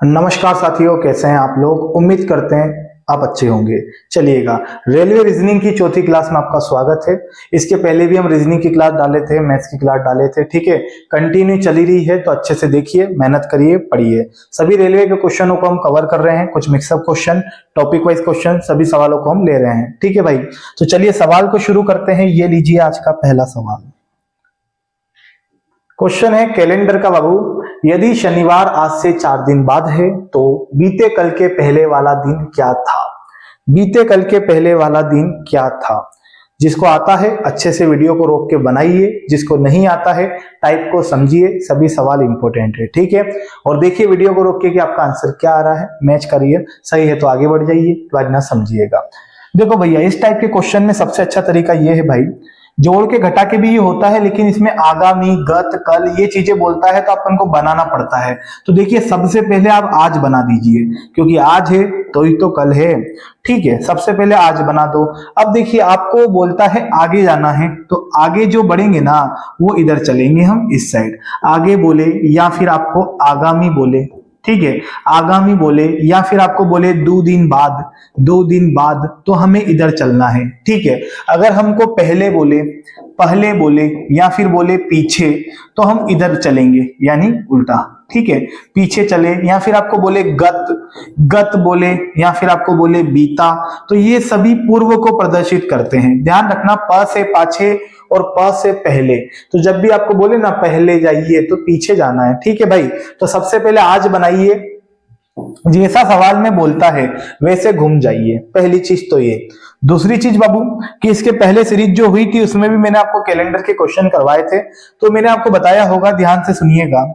नमस्कार साथियों, कैसे हैं आप लोग। उम्मीद करते हैं आप अच्छे होंगे। चलिएगा, रेलवे रीजनिंग की चौथी क्लास में आपका स्वागत है। इसके पहले भी हम रीजनिंग की क्लास डाले थे, मैथ्स की क्लास डाले थे, ठीक है। कंटिन्यू चली रही है तो अच्छे से देखिए, मेहनत करिए, पढ़िए। सभी रेलवे के क्वेश्चनों को हम कवर कर रहे हैं, कुछ mix up question, topic wise question, सभी सवालों को हम ले रहे हैं, ठीक है भाई। तो चलिए सवाल को शुरू करते हैं। ये लीजिए आज का पहला सवाल। क्वेश्चन है कैलेंडर का बाबू, यदि शनिवार आज से 4 दिन बाद है तो बीते कल के पहले वाला दिन क्या था। बीते कल के पहले वाला दिन क्या था। जिसको आता है अच्छे से वीडियो को रोक के बनाइए, जिसको नहीं आता है टाइप को समझिए, सभी सवाल इंपॉर्टेंट है, ठीक है। और देखिए वीडियो को रोक के कि आपका आंसर क्या आ रहा है, मैच करिए, सही है तो आगे बढ़ जाइए, वरना समझिएगा। देखो भैया, इस टाइप के क्वेश्चन में सबसे अच्छा तरीका ये है भाई, जोड़ के घटा के भी ये होता है, लेकिन इसमें आगामी, गत, कल ये चीजें बोलता है तो अपन को बनाना पड़ता है। तो देखिए सबसे पहले आप आज बना दीजिए, क्योंकि आज है तो ही तो कल है, ठीक है। सबसे पहले आज बना दो। अब देखिए आपको बोलता है आगे जाना है, तो आगे जो बढ़ेंगे ना वो इधर चलेंगे हम इस साइड, आगे बोले या फिर आपको आगामी बोले, ठीक है, आगामी बोले या फिर आपको बोले 2 दिन बाद, 2 दिन बाद, तो हमें इधर चलना है, ठीक है। अगर हमको पहले बोले, पहले बोले या फिर बोले पीछे, तो हम इधर चलेंगे यानी उल्टा, ठीक है। पीछे चले या फिर आपको बोले गत, गत बोले या फिर आपको बोले बीता, तो ये सभी पूर्व को प्रदर्शित करते हैं। ध्यान रखना, प से पाछे और प से पहले, तो जब भी आपको बोले ना पहले जाइए तो पीछे जाना है, ठीक है भाई। तो सबसे पहले आज बनाइए, जैसा सवाल में बोलता है वैसे घूम जाइए, पहली चीज तो ये। दूसरी चीज बाबू कि इसके पहले सीरीज जो हुई थी उसमें भी मैंने आपको कैलेंडर के क्वेश्चन करवाए थे, तो मैंने आपको बताया होगा, ध्यान से सुनिएगा।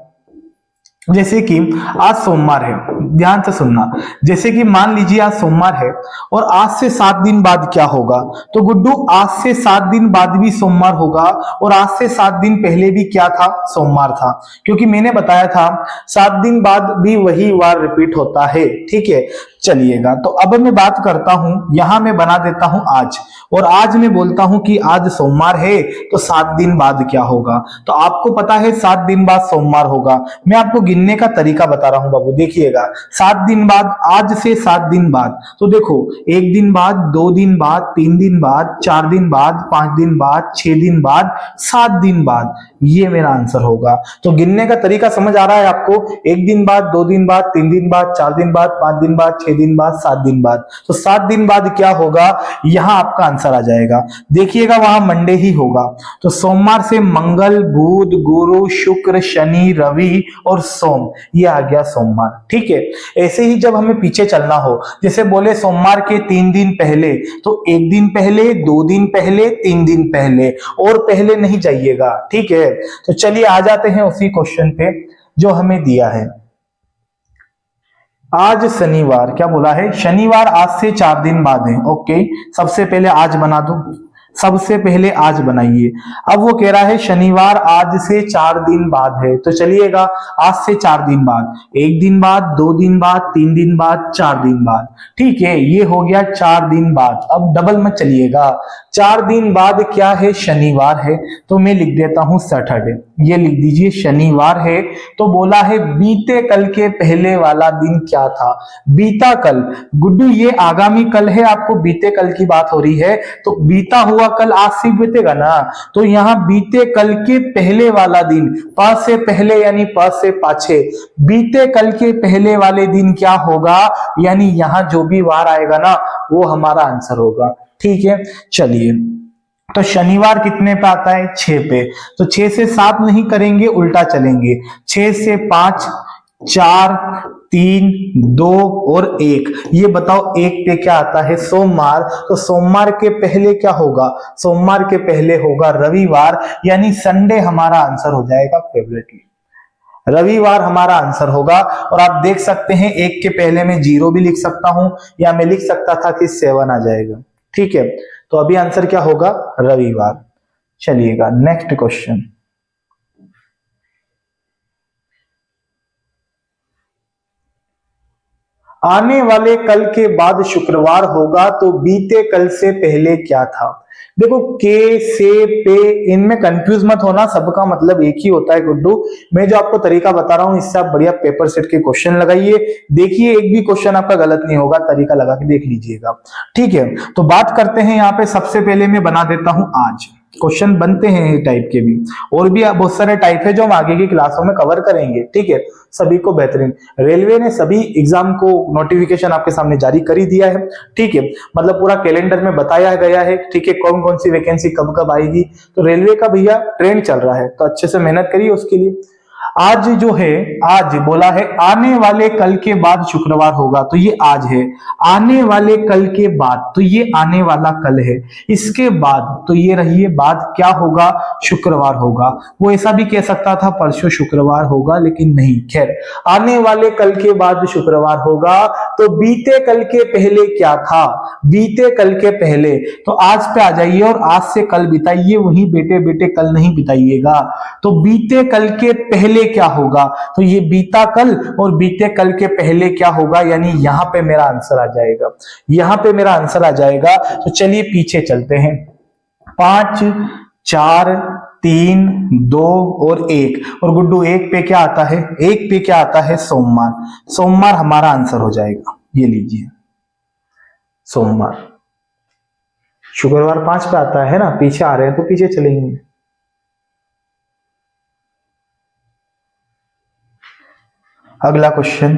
जैसे कि आज सोमवार है, ध्यान से सुनना। जैसे कि मान लीजिए आज सोमवार है और आज से 7 दिन बाद क्या होगा, तो गुड्डू आज से 7 दिन बाद भी सोमवार होगा और आज से 7 दिन पहले भी क्या था, सोमवार था, क्योंकि मैंने बताया था 7 दिन बाद भी वही वार रिपीट होता है, ठीक है। चलिएगा, तो अब मैं बात करता हूं, यहां मैं बना देता हूं आज, और आज मैं बोलता हूं कि आज सोमवार है तो 7 दिन बाद क्या होगा। तो आपको पता है 7 दिन बाद सोमवार होगा। मैं आपको गिनने का तरीका बता रहा हूं बाबू, देखिएगा। 7 दिन बाद, आज से 7 दिन बाद, तो देखो 1 दिन बाद, 2 दिन बाद, 3 दिन बाद, 4 दिन बाद, 5 दिन बाद, 6 दिन बाद, 7 दिन बाद, ये मेरा आंसर होगा। तो गिनने का तरीका समझ आ रहा है आपको। 1 दिन बाद, 2 दिन बाद, 3 दिन बाद, 4 दिन बाद, 5 दिन बाद, 6 दिन बाद, 7 दिन बाद, तो 7 दिन बाद क्या होगा, यहां आपका आंसर आ जाएगा। देखिएगा वहां मंडे ही होगा, तो सोमवार से मंगल, बुध, गुरु, शुक्र, शनि, रवि और सोम, ये आ गया सोमवार, ठीक है। ऐसे ही जब हमें पीछे चलना हो, जैसे बोले सोमवार के 3 दिन पहले, तो 1 दिन पहले, 2 दिन पहले, 3 दिन पहले, और पहले नहीं जाइएगा, ठीक है। तो चलिए आ जाते हैं उसी क्वेश्चन पे जो हमें दिया है। आज शनिवार, क्या बोला है, शनिवार आज से 4 दिन बाद है, ओके। सबसे पहले आज बना दो, सबसे पहले आज बनाइए। अब वो कह रहा है शनिवार आज से 4 दिन बाद है, तो चलिएगा आज से 4 दिन बाद, 1 दिन बाद, 2 दिन बाद, 3 दिन बाद, 4 दिन बाद, ठीक है। ये हो गया 4 दिन बाद। अब डबल मत चलिएगा, 4 दिन बाद क्या है, शनिवार है, तो मैं लिख देता हूं सैटरडे, ये लिख दीजिए शनिवार है। तो बोला है बीते कल के पहले वाला दिन क्या था, बीता कल। गुड्डू ये आगामी कल है, आपको बीते कल की बात हो रही है, तो बीता हुआ कल आज से बीतेगा ना, तो यहां बीते कल के पहले वाला दिन, प से पहले यानी प से पाछे, बीते कल के पहले वाले दिन क्या होगा, यानी यहां जो भी वार आएगा ना वो हमारा आंसर होगा, ठीक है। चलिए, तो शनिवार कितने पे आता है, 6 पे, तो 6 से 7 नहीं करेंगे, उल्टा चलेंगे, 6 से 5, 4, 3, 2 और 1, ये बताओ 1 पे क्या आता है, सोमवार। तो सोमवार के पहले क्या होगा, सोमवार के पहले होगा रविवार, यानी संडे हमारा आंसर हो जाएगा फेवरेटली, रविवार हमारा आंसर होगा। और आप देख सकते हैं 1 के पहले में 0 भी लिख सकता हूं, या मैं लिख सकता था कि 7 आ जाएगा, ठीक है। तो अभी आंसर क्या होगा, रविवार। चलिएगा नेक्स्ट क्वेश्चन। आने वाले कल के बाद शुक्रवार होगा तो बीते कल से पहले क्या था। देखो के, से, पे, इनमें कंफ्यूज मत होना, सबका मतलब एक ही होता है गुड्डू। मैं जो आपको तरीका बता रहा हूं इससे आप बढ़िया पेपर सेट के क्वेश्चन लगाइए, देखिए एक भी क्वेश्चन आपका गलत नहीं होगा, तरीका लगा के देख लीजिएगा। ठीक है, तो बात करते हैं यहाँ पे। सबसे पहले मैं बना देता हूं आज, क्वेश्चन बनते हैं इस टाइप के भी, और भी बहुत सारे टाइप है जो हम आगे की क्लासों में कवर करेंगे। ठीक है, सभी को बेहतरीन, रेलवे ने सभी एग्जाम को नोटिफिकेशन आपके सामने जारी कर ही दिया है। ठीक है, मतलब पूरा कैलेंडर में बताया गया है। ठीक है, कौन कौन सी वैकेंसी कब कब आएगी, तो रेलवे का भैया ट्रेंड चल रहा है, तो अच्छे से मेहनत करिए उसके लिए। आज जो है, आज बोला है आने वाले कल के बाद शुक्रवार होगा, तो ये आज है। आने वाले कल के बाद, तो ये आने वाला कल है। इसके बाद, तो ये रहिए बाद, क्या होगा, शुक्रवार होगा। वो ऐसा भी कह सकता था परसों शुक्रवार होगा, लेकिन नहीं, खैर आने वाले कल के बाद शुक्रवार होगा। तो बीते कल के पहले क्या था, बीते कल के पहले, तो आज पे आ जाइए और आज से कल बिताइए, वही बेटे बेटे कल नहीं बिताइएगा। तो बीते कल के पहले क्या होगा, तो ये बीता कल, और बीते कल के पहले क्या होगा, यानी यहां पे मेरा आंसर आ जाएगा, यहां पे मेरा आंसर आ जाएगा। तो चलिए पीछे चलते हैं। 5, 4, 3, 2 और 1, और गुड्डू एक पे क्या आता है, एक पे क्या आता है, सोमवार। सोमवार हमारा आंसर हो जाएगा, ये लीजिए सोमवार। शुक्रवार 5 पे आता है ना, पीछे आ रहे हैं तो पीछे चलेंगे। अगला क्वेश्चन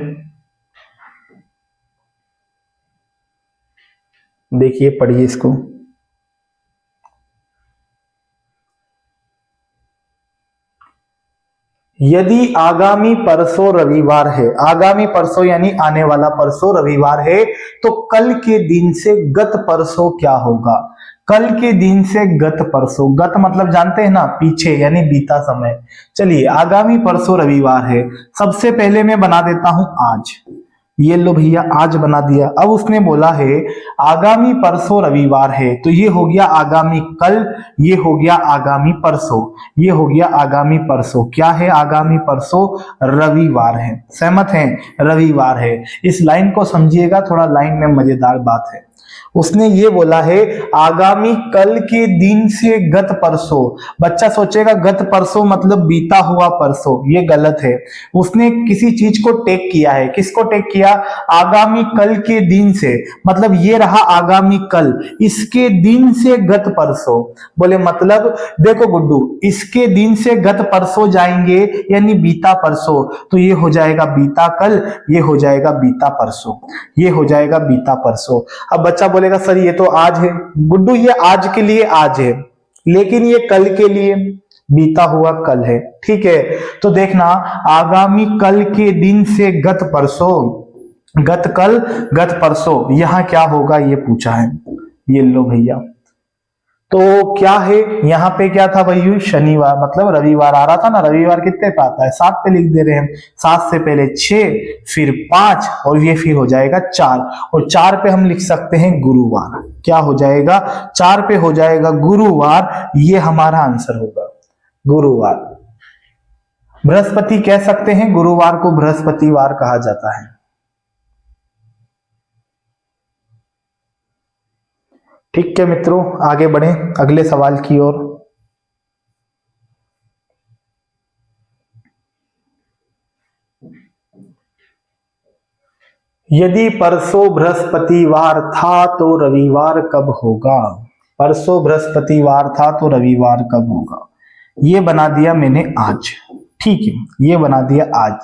देखिए, पढ़िए इसको। यदि आगामी परसों रविवार है, आगामी परसों यानी आने वाला परसों रविवार है, तो कल के दिन से गत परसों क्या होगा। कल के दिन से गत परसों, गत मतलब जानते हैं ना, पीछे यानी बीता समय। चलिए आगामी परसों रविवार है, सबसे पहले मैं बना देता हूं आज। ये लो भैया, आज बना दिया। अब उसने बोला है आगामी परसों रविवार है, तो ये हो गया आगामी कल, ये हो गया आगामी परसों, ये हो गया आगामी परसों। क्या है आगामी परसों, रविवार है। सहमत हैं, रविवार है। इस लाइन को समझिएगा, थोड़ा लाइन में मजेदार बात है। उसने ये बोला है आगामी कल के दिन से गत परसों। बच्चा सोचेगा गत परसों मतलब बीता हुआ परसों, ये गलत है। उसने किसी चीज को टेक किया है, किसको टेक किया, आगामी कल के दिन से, मतलब ये रहा आगामी कल, इसके दिन से गत परसों। बोले मतलब देखो गुड्डू, इसके दिन से गत परसों जाएंगे यानी बीता परसों, तो ये हो जाएगा बीता कल, ये हो जाएगा बीता परसों, ये हो जाएगा बीता परसों। अब बच्चा बोलेगा सर ये तो आज है। गुड्डू ये आज के लिए आज है, लेकिन ये कल के लिए बीता हुआ कल है। ठीक है, तो देखना आगामी कल के दिन से गत परसों, गत कल गत परसों, यहां क्या होगा ये पूछा है। ये लो भैया, तो क्या है यहाँ पे, क्या था भैया, शनिवार मतलब रविवार आ रहा था ना। रविवार कितने पे आता है, 7 पे लिख दे रहे हैं। 7 से पहले 6, फिर 5, और ये फिर हो जाएगा 4, और 4 पे हम लिख सकते हैं गुरुवार। क्या हो जाएगा, 4 पे हो जाएगा गुरुवार, ये हमारा आंसर होगा गुरुवार। बृहस्पति कह सकते हैं, गुरुवार को बृहस्पतिवार कहा जाता है। ठीक है मित्रों, आगे बढ़ें अगले सवाल की ओर। यदि परसों बृहस्पतिवार था तो रविवार कब होगा। परसों बृहस्पतिवार था तो रविवार कब होगा, ये बना दिया मैंने आज। ठीक है, ये बना दिया आज।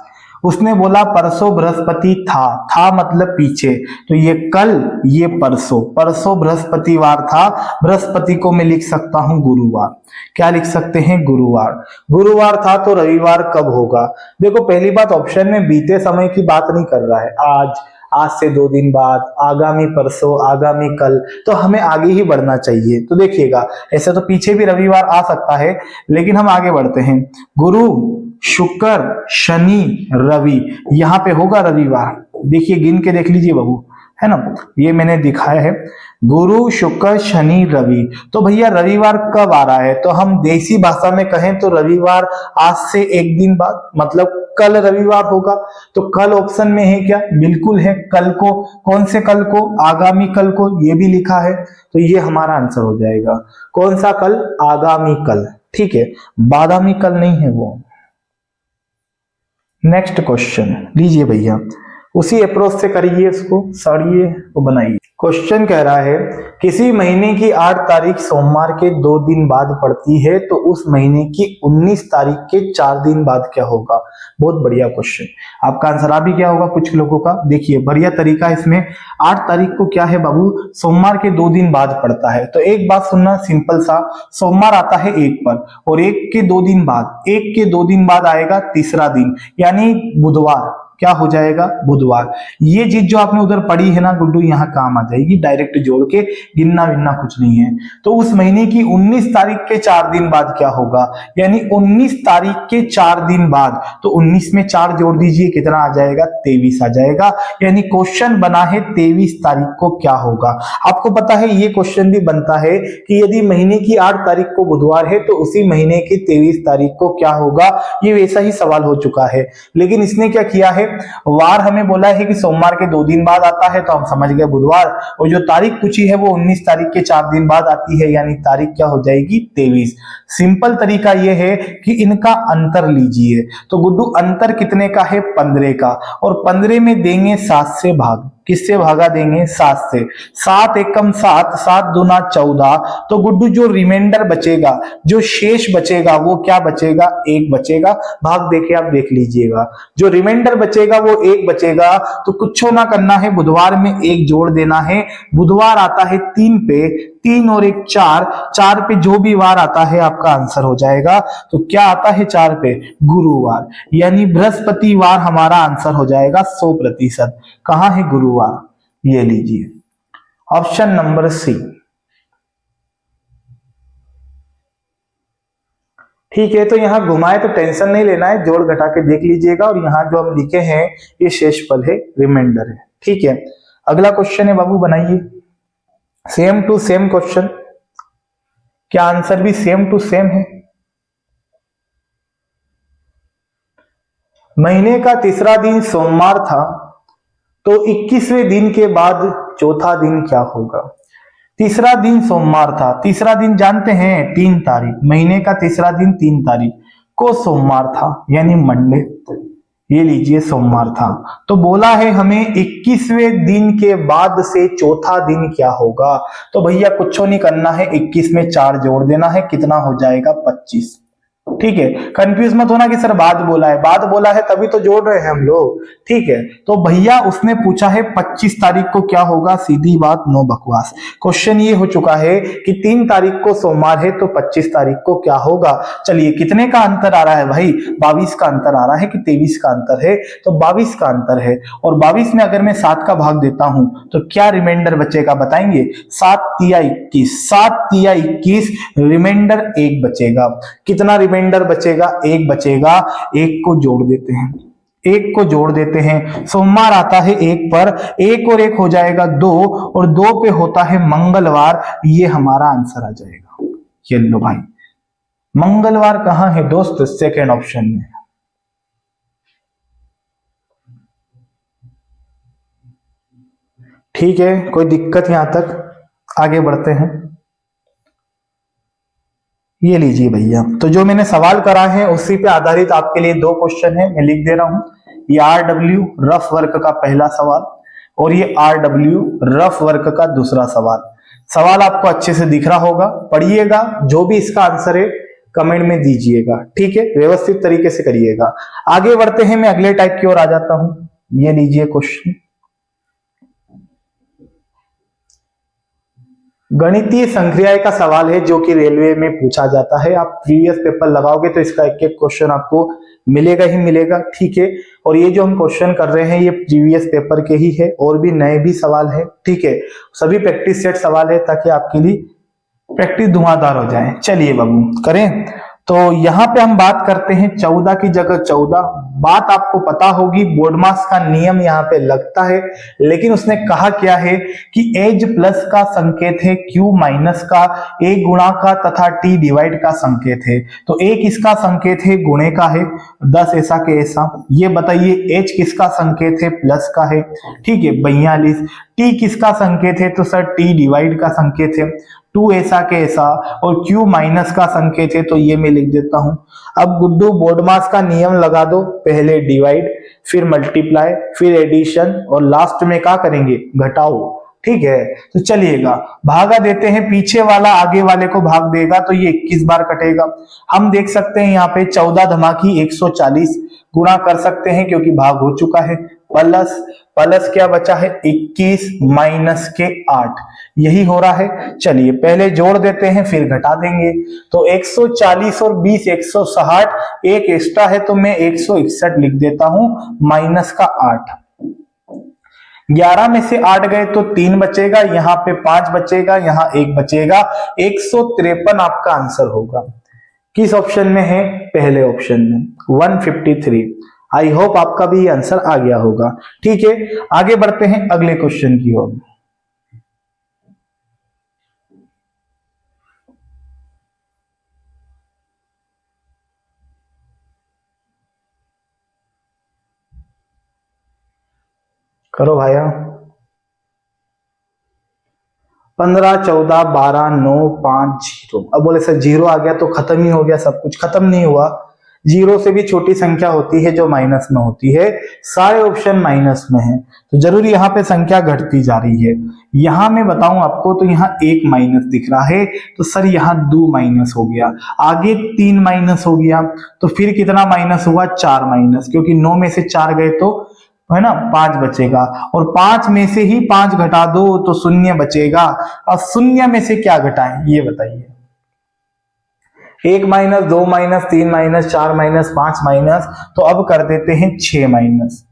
उसने बोला परसों बृहस्पति था मतलब पीछे, तो ये कल, ये परसों। परसों बृहस्पतिवार था, बृहस्पति को मैं लिख सकता हूं गुरुवार। क्या लिख सकते हैं, गुरुवार। गुरुवार था तो रविवार कब होगा। देखो पहली बात, ऑप्शन में बीते समय की बात नहीं कर रहा है, आज, आज से 2 दिन बाद, आगामी परसों, आगामी कल, तो हमें आगे ही बढ़ना चाहिए। तो देखिएगा, ऐसे तो पीछे भी रविवार आ सकता है, लेकिन हम आगे बढ़ते हैं। गुरु, शुक्र, शनि, रवि, यहां पे होगा रविवार। देखिए गिन के देख लीजिए बाबू, है ना, ये मैंने दिखाया है। गुरु शुक्र शनि रवि, तो भैया रविवार कब आ रहा है, तो हम देसी भाषा में कहें तो रविवार आज से एक दिन बाद, मतलब कल रविवार होगा। तो कल ऑप्शन में है क्या, बिल्कुल है। कल को, कौन से कल को, आगामी कल को, ये भी लिखा है, तो ये हमारा आंसर हो जाएगा। कौन सा कल, आगामी कल, ठीक है, बादामी कल नहीं है वो। नेक्स्ट क्वेश्चन लीजिए भैया, उसी अप्रोच से करिए, इसको सड़िए तो बनाइए। क्वेश्चन कह रहा है किसी महीने की 8 तारीख सोमवार के 2 दिन बाद पड़ती है तो उस महीने की 19 तारीख के 4 दिन बाद क्या होगा। बहुत बढ़िया क्वेश्चन, आपका आंसर आ भी क्या होगा कुछ लोगों का। देखिए बढ़िया तरीका इसमें, 8 तारीख को क्या है बाबू, सोमवार के 2 दिन बाद पड़ता है। तो एक बात सुनना सिंपल सा, सोमवार आता है 1 पर और 1 के 2 दिन बाद, 1 के 2 दिन बाद आएगा तीसरा दिन, यानी बुधवार, क्या हो जाएगा, बुधवार। ये चीज जो आपने उधर पढ़ी है ना गुड्डू, यहाँ काम आ जाएगी, डायरेक्ट जोड़ के, गिनना विनना कुछ नहीं है। तो उस महीने की 19 तारीख के 4 दिन बाद क्या होगा, यानी 19 तारीख के 4 दिन बाद, तो 19 में 4 जोड़ दीजिए, कितना आ जाएगा, 23 आ जाएगा। यानी क्वेश्चन बना है 23 तारीख को क्या होगा। आपको पता है ये क्वेश्चन भी बनता है कि यदि महीने की 8 तारीख को बुधवार है तो उसी महीने की 23 तारीख को क्या होगा। ये वैसा ही सवाल हो चुका है, लेकिन इसने क्या किया है, वार हमें बोला है कि सोमवार के 2 दिन बाद आता है, तो हम समझ गए बुधवार, और जो तारीख पूछी है वो 19 तारीख के 4 दिन बाद आती है, यानी तारीख क्या हो जाएगी, 23। सिंपल तरीका ये है कि इनका अंतर लीजिए। तो गुड्डू अंतर कितने का है, 15 का, और 15 में देंगे 7 से भाग, किससे भागा देंगे, 7 से। 7 एकम 7, 7 दूना 14, तो गुड्डू जो रिमाइंडर बचेगा, जो शेष बचेगा वो क्या बचेगा, 1 बचेगा। भाग देके आप देख लीजिएगा, जो रिमाइंडर बचेगा वो 1 बचेगा। तो कुछ ना करना है, बुधवार में 1 जोड़ देना है। बुधवार आता है 3 पे, 3 और 1 4, 4 पे जो भी वार आता है आपका आंसर हो जाएगा। तो क्या आता है 4 पे, गुरुवार, यानी बृहस्पतिवार हमारा आंसर हो जाएगा 100%। कहां है गुरुवार, ये लीजिए ऑप्शन नंबर सी। ठीक है, तो यहां घुमाए तो टेंशन नहीं लेना है, जोड़ घटा के देख लीजिएगा, और यहां जो हम लिखे हैं ये शेषफल है, रिमाइंडर है। ठीक है, अगला क्वेश्चन है बाबू, बनाइए। सेम टू सेम क्वेश्चन, क्या आंसर भी सेम टू सेम है। महीने का तीसरा दिन सोमवार था तो 21वें दिन के बाद चौथा दिन क्या होगा। तीसरा दिन सोमवार था, तीसरा दिन जानते हैं 3 तारीख, महीने का तीसरा दिन 3 तारीख को सोमवार था, यानी मंडे, ये लीजिए सोमवार था। तो बोला है हमें 21वें दिन के बाद से चौथा दिन क्या होगा। तो भैया कुछ नहीं करना है, 21 में 4 जोड़ देना है, कितना हो जाएगा, 25। ठीक है, कंफ्यूज मत होना कि सर बाद बोला है, बाद बोला है तभी तो जोड़ रहे हैं हम लोग। ठीक है, तो भैया उसने पूछा है 25 तारीख को क्या होगा, सीधी बात, नो बकवास। क्वेश्चन ये हो चुका है कि 3 तारीख को सोमवार है तो 25 तारीख को क्या होगा। चलिए कितने का अंतर आ रहा है भाई, 22 का अंतर आ रहा है कि 23 का अंतर है, तो 22 का अंतर है। और 22 में अगर मैं 7 का भाग देता हूं तो क्या रिमाइंडर बचेगा बताएंगे, 7 तिया 21, 7 तिया 21, रिमाइंडर 1 बचेगा। कितना रिमाइंडर बचेगा, 1 बचेगा। 1 को जोड़ देते हैं, 1 को जोड़ देते हैं, सोमवार आता है 1 पर, 1 और 1 हो जाएगा 2, और 2 पे होता है मंगलवार, ये हमारा आंसर आ जाएगा। ये लो भाई, मंगलवार कहां है दोस्त, सेकेंड ऑप्शन में। ठीक है, कोई दिक्कत यहां तक, आगे बढ़ते हैं। ये लीजिए भैया, तो जो मैंने सवाल करा है उसी पे आधारित आपके लिए 2 क्वेश्चन है, मैं लिख दे रहा हूं। ये RW रफ वर्क का पहला सवाल, और ये RW रफ वर्क का दूसरा सवाल। सवाल आपको अच्छे से दिख रहा होगा, पढ़िएगा, जो भी इसका आंसर है कमेंट में दीजिएगा। ठीक है, व्यवस्थित तरीके से करिएगा। आगे बढ़ते हैं, मैं अगले टाइप की ओर आ जाता हूं। ये लीजिए क्वेश्चन, गणितीय संक्रियाएं का सवाल है जो कि रेलवे में पूछा जाता है। आप प्रीवियस पेपर लगाओगे तो इसका एक एक क्वेश्चन आपको मिलेगा ही मिलेगा। ठीक है, और ये जो हम क्वेश्चन कर रहे हैं ये प्रीवियस पेपर के ही है, और भी नए भी सवाल है। ठीक है, सभी प्रैक्टिस सेट सवाल है ताकि आपके लिए प्रैक्टिस धुआंधार हो जाए। चलिए बाबू करें, तो यहाँ पे हम बात करते हैं 14 की जगह 14। बात आपको पता होगी, बोर्डमास का नियम यहाँ पे लगता है, लेकिन उसने कहा क्या है कि एज प्लस का संकेत है, क्यू माइनस का, ए गुणा का तथा टी डिवाइड का संकेत है। तो ए किसका संकेत है? गुणे का है, 10 ऐसा के ऐसा। ये बताइए एच किसका संकेत है? प्लस का है, ठीक है 42। टी किसका संकेत है? तो सर टी डिवाइड का संकेत है, 2 ऐसा के ऐसा। और Q माइनस का संकेत है, तो ये मैं लिख देता हूं। अब गुड्डू बोर्डमास का नियम लगा दो, पहले डिवाइड, फिर मल्टीप्लाई, फिर एडिशन और लास्ट में क्या करेंगे? घटाओ, ठीक है। तो चलिएगा भागा देते हैं, पीछे वाला आगे वाले को भाग देगा तो ये 21 बार कटेगा। हम देख सकते हैं यहाँ पे 14 धमाकी 140 गुणा कर सकते हैं क्योंकि भाग हो चुका है। प्लस प्लस क्या बचा है? 21 माइनस के 8, यही हो रहा है। चलिए पहले जोड़ देते हैं फिर घटा देंगे। तो 140 और 20 160, एक एक्स्ट्रा है तो मैं 161 लिख देता हूं, माइनस का 8। 11 में से 8 गए तो 3 बचेगा, यहाँ पे 5 बचेगा, यहाँ 1 बचेगा। 153 आपका आंसर होगा। किस ऑप्शन में है? पहले ऑप्शन में, 153। आई होप आपका भी आंसर आ गया होगा। ठीक है, आगे बढ़ते हैं अगले क्वेश्चन की ओर। करो भाया। 15, 14, 12, 9, 5, 0। अब बोले सर 0 आ गया तो खत्म ही हो गया सब कुछ? खत्म नहीं हुआ। 0 से भी छोटी संख्या होती है जो माइनस में होती है। सारे ऑप्शन माइनस में है, तो जरूर यहाँ पे संख्या घटती जा रही है। यहाँ मैं बताऊं आपको तो यहाँ 1 माइनस दिख रहा है, तो सर यहाँ 2 माइनस हो गया, आगे 3 माइनस हो गया, तो फिर कितना माइनस हुआ? 4 माइनस, क्योंकि 9 में से 4 गए तो है ना 5 बचेगा, और 5 में से ही 5 घटा दो तो 0 बचेगा। अब 0 में से क्या घटाएं ये बताइए? 1 minus, 2 minus, 3 minus, 4 minus, 5 minus, तो अब कर देते हैं 6 माइनस।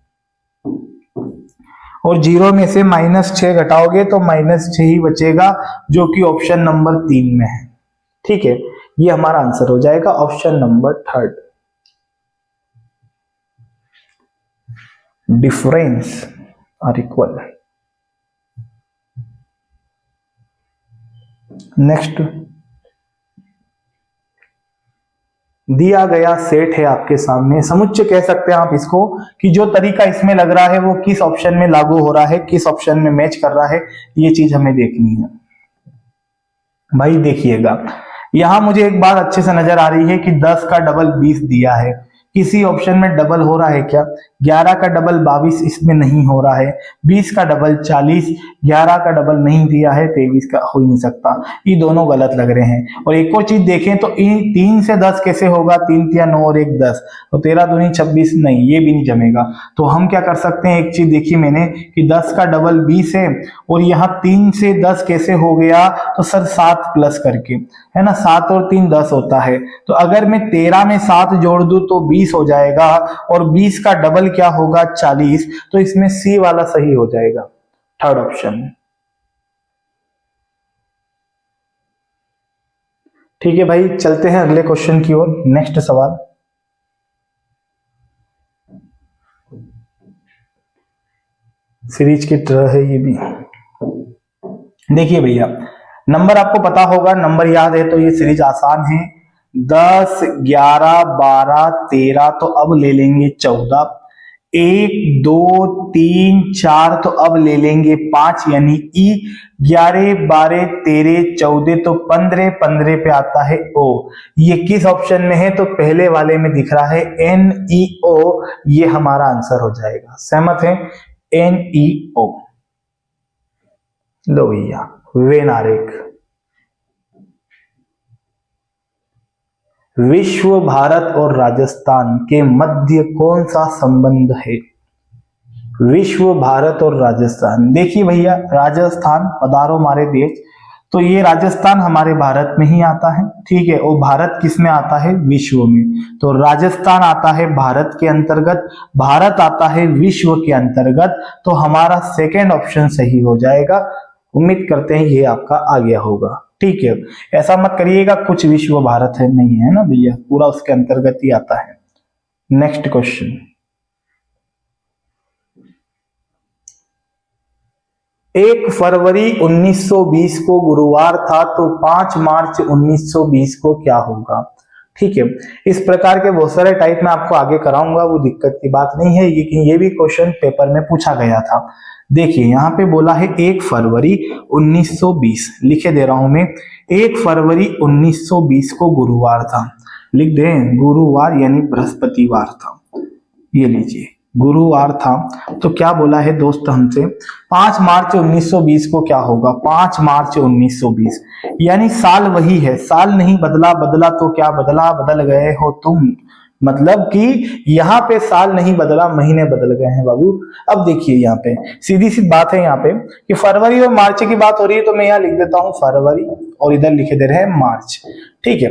और 0 में से -6 घटाओगे तो -6 ही बचेगा, जो कि ऑप्शन नंबर 3 में है। ठीक है, ये हमारा आंसर हो जाएगा option number 3। Difference are equal. Next, दिया गया सेट है आपके सामने, समुच्चय कह सकते हैं आप इसको, कि जो तरीका इसमें लग रहा है वो किस ऑप्शन में लागू हो रहा है, किस ऑप्शन में मैच कर रहा है, ये चीज हमें देखनी है। भाई देखिएगा, यहां मुझे एक बात अच्छे से नजर आ रही है कि 10 का डबल 20 दिया है, किसी ऑप्शन में डबल हो रहा है क्या? 11 का डबल 22 इसमें नहीं हो रहा है, 20 का डबल 40, 11 का डबल नहीं दिया है, 23 का हो ही नहीं सकता, ये दोनों गलत लग रहे हैं। और एक और चीज देखें तो इन 3 से 10 कैसे होगा? 3 या 9 और 1 10, तो 13 दूनी 26, नहीं ये भी नहीं जमेगा। तो हम क्या कर सकते हैं, एक चीज देखी मैंने कि 10 का डबल 20 है, और यहाँ 3 से 10 कैसे हो गया? तो सर 7 प्लस करके, है ना, 7 और 3 10 होता है, तो अगर मैं 13 में 7 जोड़ दूं तो 20 हो जाएगा, और 20 का डबल क्या होगा? 40, तो इसमें सी वाला सही हो जाएगा, थर्ड ऑप्शन। ठीक है भाई, चलते हैं अगले क्वेश्चन की ओर। नेक्स्ट सवाल, सीरीज की तरह है ये भी। देखिए भैया, नंबर आपको पता होगा, नंबर याद है तो ये सीरीज आसान है। 10, 11, 12, 13, तो अब ले लेंगे 14, 1, 2, 3, 4, तो अब ले लेंगे 5 यानी ई, 11, 12, 13, 14, तो 15, 15 पे आता है ओ। ये किस ऑप्शन में है? तो पहले वाले में दिख रहा है NEO, ये हमारा आंसर हो जाएगा। सहमत है? NEO। लो भैया, वेन आरेख। विश्व, भारत और राजस्थान के मध्य कौन सा संबंध है? विश्व, भारत और राजस्थान। देखिए भैया, राजस्थान पधारो हमारे देश, तो ये राजस्थान हमारे भारत में ही आता है, ठीक है, और भारत किस में आता है? विश्व में। तो राजस्थान आता है भारत के अंतर्गत, भारत आता है विश्व के अंतर्गत, तो हमारा सेकेंड ऑप्शन सही हो जाएगा। उम्मीद करते हैं ये आपका आ गया होगा। ठीक है, ऐसा मत करिएगा कुछ विश्व भारत है, नहीं है ना भैया, पूरा उसके अंतर्गत ही आता है। नेक्स्ट क्वेश्चन, 1 फरवरी 1920 को गुरुवार था तो 5 मार्च 1920 को क्या होगा। ठीक है, इस प्रकार के बहुत सारे टाइप में आपको आगे कराऊंगा, वो दिक्कत की बात नहीं है, लेकिन ये भी क्वेश्चन पेपर में पूछा गया था। देखिए यहाँ पे बोला है 1 फरवरी 1920, लिखे दे रहा हूं मैं, 1 फरवरी 1920 को गुरुवार था, लिख दें गुरुवार यानी बृहस्पतिवार था, ये लीजिए गुरुवार था। तो क्या बोला है दोस्त हमसे, 5 मार्च 1920 को क्या होगा, 5 मार्च 1920 यानी साल वही है, साल नहीं बदला, बदला तो क्या बदला, बदल गए हो तुम, मतलब कि यहाँ पे साल नहीं बदला, महीने बदल गए हैं बाबू। अब देखिए यहाँ पे सीधी सी बात है यहाँ पे कि फरवरी और मार्च की बात हो रही है, तो मैं यहाँ लिख देता हूं फरवरी और इधर लिखे दे रहे हैं मार्च। ठीक है,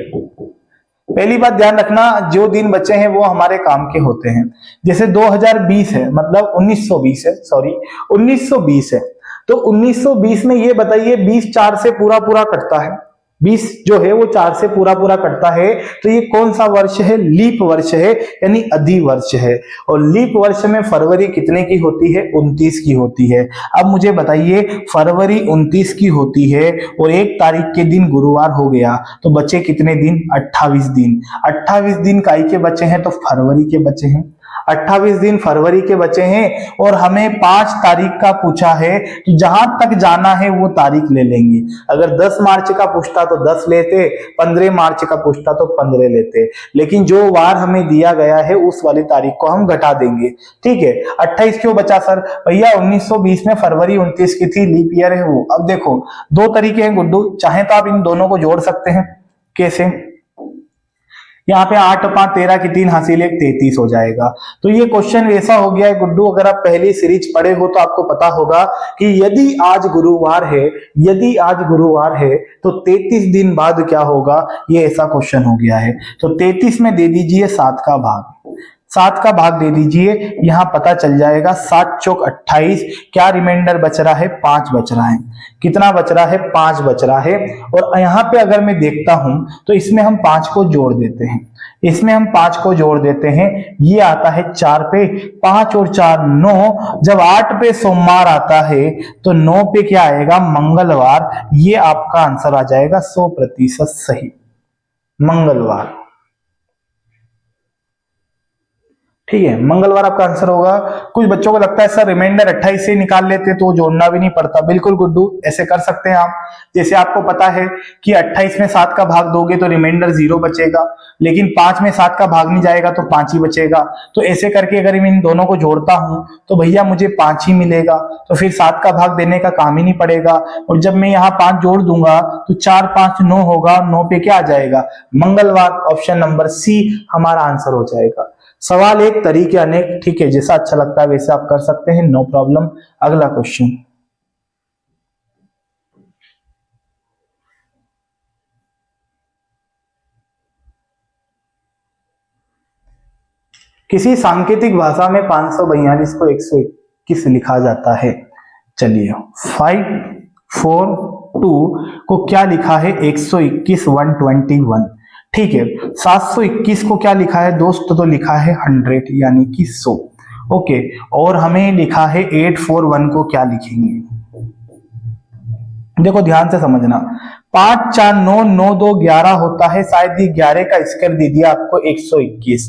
पहली बात ध्यान रखना, जो दिन बचे हैं वो हमारे काम के होते हैं। जैसे 2020 है, मतलब 1920 है, सॉरी 1920 है, तो 1920 में ये बताइए 20 4 से पूरा पूरा कटता है, 20 जो है वो 4 से पूरा पूरा कटता है, तो ये कौन सा वर्ष है, लीप वर्ष है, यानी अधिवर्ष है। और लीप वर्ष में फरवरी कितने की होती है, 29 की होती है। अब मुझे बताइए फरवरी 29 की होती है और 1 तारीख के दिन गुरुवार हो गया, तो बचे कितने दिन, 28 दिन। 28 दिन काई के बचे हैं, तो फरवरी के बचे हैं, 28 दिन फरवरी के बचे हैं, और हमें 5 तारीख का पूछा है, तो जहां तक जाना है वो तारीख ले लेंगे। अगर 10 मार्च का पूछता तो 10 लेते, 15 मार्च का पूछता तो 15 लेते, लेकिन जो वार हमें दिया गया है उस वाली तारीख को हम घटा देंगे। ठीक है, 28 क्यों बचा सर, भैया 1920 में फरवरी 29 की थी, लीप ईयर है वो। अब देखो 2 तरीके हैं गुड्डू, चाहे तो आप इन दोनों को जोड़ सकते हैं, कैसे, यहाँ पे 8 5 13 की 3 हासिल 1 33 हो जाएगा। तो ये क्वेश्चन ऐसा हो गया है गुड्डू, अगर आप पहली सीरीज पढ़े हो तो आपको पता होगा कि यदि आज गुरुवार है, यदि आज गुरुवार है तो 33 दिन बाद क्या होगा, ये ऐसा क्वेश्चन हो गया है। तो 33 में दे दीजिए 7 का भाग, 7 का भाग दे दीजिए, यहां पता चल जाएगा 7 चौक 28, क्या रिमाइंडर बच रहा है, 5 बच रहा है, कितना बच रहा है, 5 बच रहा है। और यहाँ पे अगर मैं देखता हूं तो इसमें हम 5 को जोड़ देते हैं, इसमें हम 5 को जोड़ देते हैं, ये आता है 4 पे, 5 और 4 9, जब 8 पे सोमवार आता है तो 9 पे क्या आएगा, मंगलवार। ये आपका आंसर आ जाएगा 100% सही, मंगलवार। ठीक है, मंगलवार आपका आंसर होगा। कुछ बच्चों को लगता है सर रिमाइंडर 28 से निकाल लेते तो जोड़ना भी नहीं पड़ता, बिल्कुल गुड्डू ऐसे कर सकते हैं आप। जैसे आपको पता है कि 28 में 7 का भाग दोगे तो रिमाइंडर 0 बचेगा, लेकिन 5 में 7 का भाग नहीं जाएगा तो 5 ही बचेगा। तो ऐसे करके अगर मैं इन दोनों को जोड़ता हूं तो भैया मुझे 5 ही मिलेगा, तो फिर 7 का भाग देने का काम ही नहीं पड़ेगा। और जब मैं यहाँ 5 जोड़ दूंगा तो 4 5 9 होगा, 9 पे क्या आ जाएगा, मंगलवार। ऑप्शन नंबर सी हमारा आंसर हो जाएगा। सवाल एक, तरीके अनेक। ठीक है, जैसा अच्छा लगता है वैसे आप कर सकते हैं, नो प्रॉब्लम। अगला क्वेश्चन, किसी सांकेतिक भाषा में 542 को 121 लिखा जाता है। चलिए 5 4 2 को क्या लिखा है, 121 121। ठीक है, 721 को क्या लिखा है दोस्त, तो लिखा है 100 यानी कि 100। ओके, और हमें लिखा है 841 को क्या लिखेंगे, देखो ध्यान से समझना, 5 4 9 9 2 11 होता है, शायद ये 11 का स्क्वायर दे दिया आपको 121।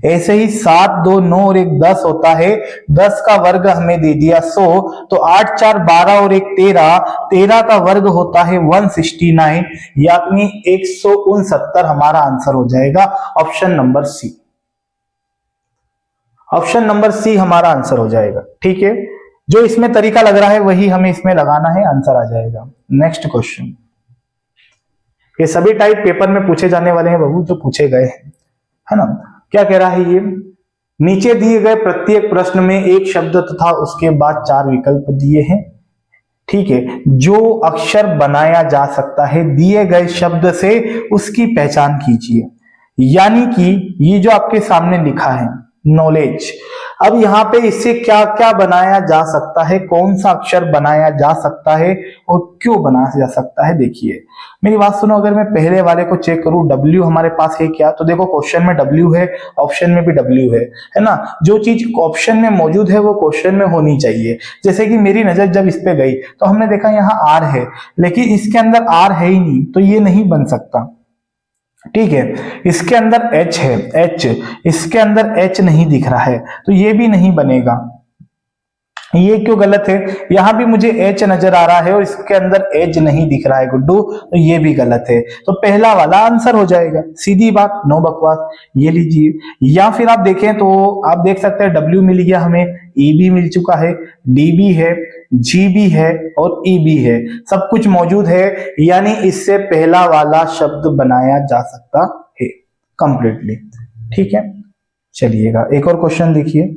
ऐसे ही 7 2 9 और 1 10 होता है, 10 का वर्ग हमें दे दिया 100, तो 8 4 12 और 1 13, 13 का वर्ग होता है 169, यानी 169 हमारा आंसर हो जाएगा। Option number C, option number C हमारा आंसर हो जाएगा। ठीक है, जो इसमें तरीका लग रहा है वही हमें इसमें लगाना है, आंसर आ जाएगा। नेक्स्ट क्वेश्चन, ये सभी टाइप पेपर में पूछे जाने वाले हैं बाबू, जो पूछे गए हैं, है ना। क्या कह रहा है ये, नीचे दिए गए प्रत्येक प्रश्न में एक शब्द तथा उसके बाद 4 विकल्प दिए हैं। ठीक है, जो अक्षर बनाया जा सकता है दिए गए शब्द से उसकी पहचान कीजिए। यानी कि ये जो आपके सामने लिखा है नॉलेज, अब यहाँ पे इससे क्या क्या बनाया जा सकता है, कौन सा अक्षर बनाया जा सकता है और क्यों बनाया जा सकता है। देखिए मेरी बात सुनो, अगर मैं पहले वाले को चेक करूं, W हमारे पास है क्या, तो देखो क्वेश्चन में W है, ऑप्शन में भी W है ना। जो चीज ऑप्शन में मौजूद है वो क्वेश्चन में होनी चाहिए। जैसे कि मेरी नजर जब इस पे गई तो हमने देखा यहाँ R है, लेकिन इसके अंदर R है ही नहीं, तो ये नहीं बन सकता। ठीक है, इसके अंदर H है, H, इसके अंदर H नहीं दिख रहा है, तो ये भी नहीं बनेगा। ये क्यों गलत है, यहां भी मुझे H नजर आ रहा है और इसके अंदर H नहीं दिख रहा है गुड्डू, तो ये भी गलत है। तो पहला वाला आंसर हो जाएगा, सीधी बात, नो बकवास। ये लीजिए, या फिर आप देखें तो आप देख सकते हैं W मिल गया हमें, E भी मिल चुका है, D भी है, G भी है और E भी है, सब कुछ मौजूद है, यानी इससे पहला वाला शब्द बनाया जा सकता है कंप्लीटली। ठीक है, चलिएगा एक और क्वेश्चन देखिए।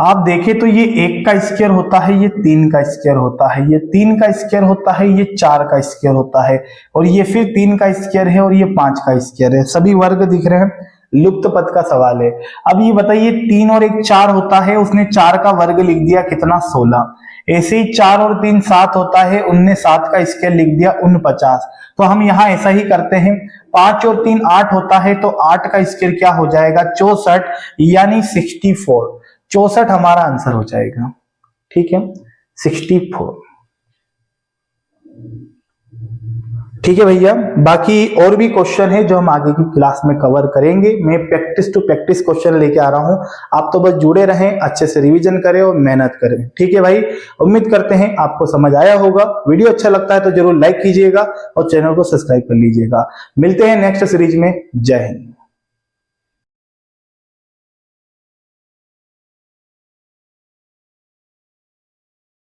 आप देखें तो ये 1 का स्क्वायर होता है, ये 3 का स्क्वायर होता है, ये 3 का स्क्वायर होता है, ये 4 का स्क्वायर होता है, और ये फिर 3 का स्क्वायर है और ये 5 का स्क्वायर है। सभी वर्ग दिख रहे हैं, लुप्त पद का सवाल है। अब ये बताइए 3 और 1 4 होता है, उसने 4 का वर्ग लिख दिया कितना, 16। ऐसे ही 4 और 3 7 होता है, उनने 7 का स्क्वायर लिख दिया 49। तो हम यहाँ ऐसा ही करते हैं, 5 और 3 8 होता है, तो 8 का स्क्वायर क्या हो जाएगा, 64, यानी 64। 64 हमारा आंसर हो जाएगा। ठीक है, 64। ठीक है भैया, बाकी और भी क्वेश्चन है जो हम आगे की क्लास में कवर करेंगे। मैं प्रैक्टिस टू प्रैक्टिस क्वेश्चन लेके आ रहा हूं, आप तो बस जुड़े रहें, अच्छे से रिवीजन करें और मेहनत करें। ठीक है भाई, उम्मीद करते हैं आपको समझ आया होगा। वीडियो अच्छा लगता है तो जरूर लाइक कीजिएगा और चैनल को सब्सक्राइब कर लीजिएगा। मिलते हैं नेक्स्ट सीरीज में। जय हिंद।